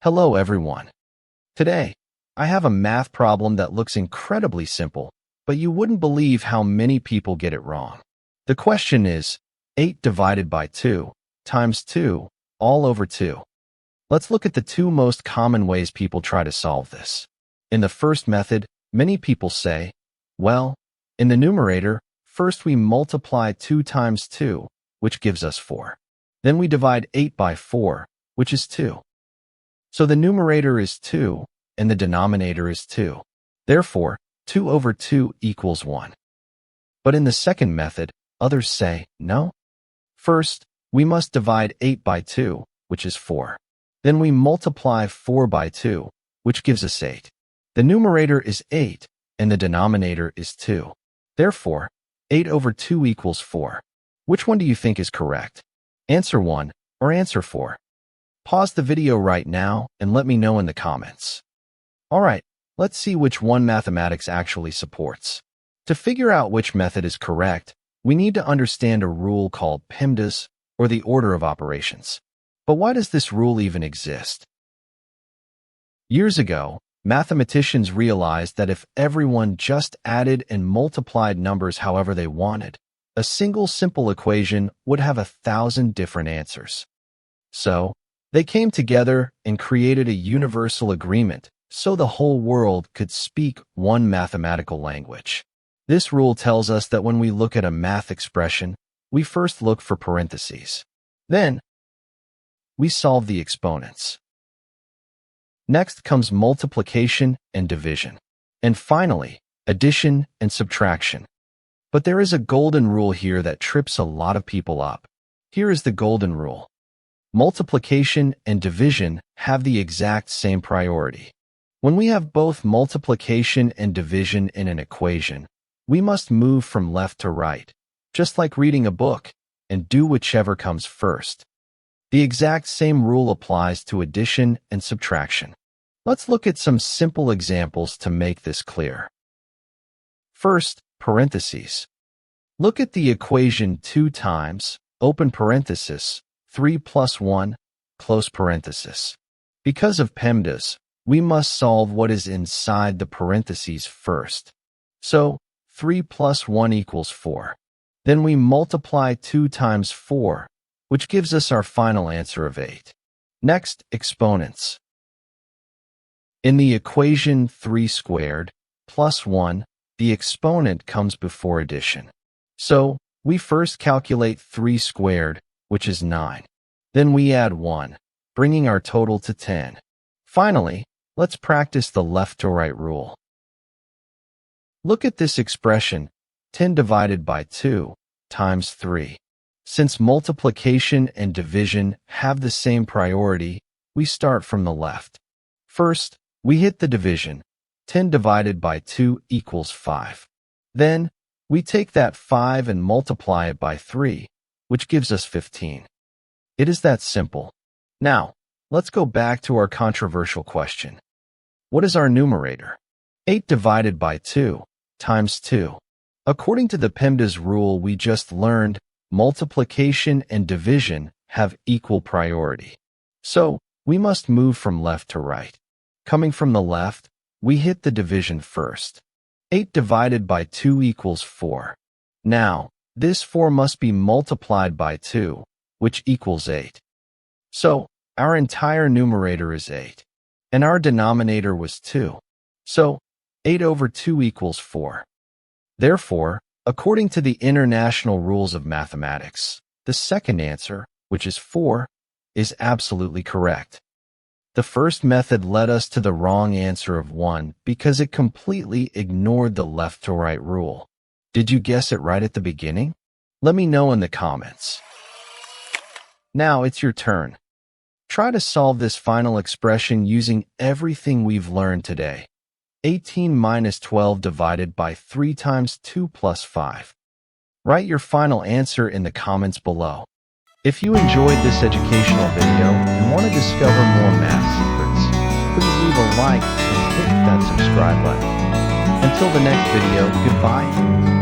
Hello everyone. Today, I have a math problem that looks incredibly simple, but you wouldn't believe how many people get it wrong. The question is, 8 divided by 2 times 2 all over 2. Let's look at the two most common ways people try to solve this. In the first method, many people say, well, in the numerator, first we multiply 2 times 2, which gives us 4. Then we divide 8 by 4, which is 2. So the numerator is 2, and the denominator is 2. Therefore, 2 over 2 equals 1. But in the second method, others say, no. First, we must divide 8 by 2, which is 4. Then we multiply 4 by 2, which gives us 8. The numerator is 8, and the denominator is 2. Therefore, 8 over 2 equals 4. Which one do you think is correct? Answer 1 or answer 4? Pause the video right now and let me know in the comments. Alright, let's see which one mathematics actually supports. To figure out which method is correct, we need to understand a rule called PEMDAS, or the order of operations. But why does this rule even exist? Years ago, mathematicians realized that if everyone just added and multiplied numbers however they wanted, a single simple equation would have 1,000 different answers. So, they came together and created a universal agreement so the whole world could speak one mathematical language. This rule tells us that when we look at a math expression, we first look for parentheses. Then, we solve the exponents. Next comes multiplication and division. And finally, addition and subtraction. But there is a golden rule here that trips a lot of people up. Here is the golden rule. Multiplication and division have the exact same priority. When we have both multiplication and division in an equation, we must move from left to right, just like reading a book, and do whichever comes first. The exact same rule applies to addition and subtraction. Let's look at some simple examples to make this clear. First, parentheses. Look at the equation 2 times, open parenthesis, 3 plus 1, close parenthesis. Because of PEMDAS, we must solve what is inside the parentheses first. So, 3 plus 1 equals 4. Then we multiply 2 times 4, which gives us our final answer of 8. Next, exponents. In the equation 3 squared plus 1, the exponent comes before addition. So, we first calculate 3 squared, which is 9. Then we add 1, bringing our total to 10. Finally, let's practice the left to right rule. Look at this expression, 10 divided by 2 times 3. Since multiplication and division have the same priority, we start from the left. First, we hit the division. 10 divided by 2 equals 5. Then, we take that 5 and multiply it by 3, which gives us 15. It is that simple. Now, let's go back to our controversial question. What is our numerator? 8 divided by 2 times 2. According to the PEMDAS rule we just learned, multiplication and division have equal priority. So, we must move from left to right. Coming from the left, we hit the division first. 8 divided by 2 equals 4. Now, this 4 must be multiplied by 2, which equals 8. So, our entire numerator is 8. And our denominator was 2. So, 8 over 2 equals 4. Therefore, according to the international rules of mathematics, the second answer, which is 4, is absolutely correct. The first method led us to the wrong answer of 1 because it completely ignored the left to right rule. Did you guess it right at the beginning? Let me know in the comments. Now it's your turn. Try to solve this final expression using everything we've learned today. 18 minus 12 divided by 3 times 2 plus 5. Write your final answer in the comments below. If you enjoyed this educational video and want to discover more math secrets, please leave a like and hit that subscribe button. Until the next video, goodbye.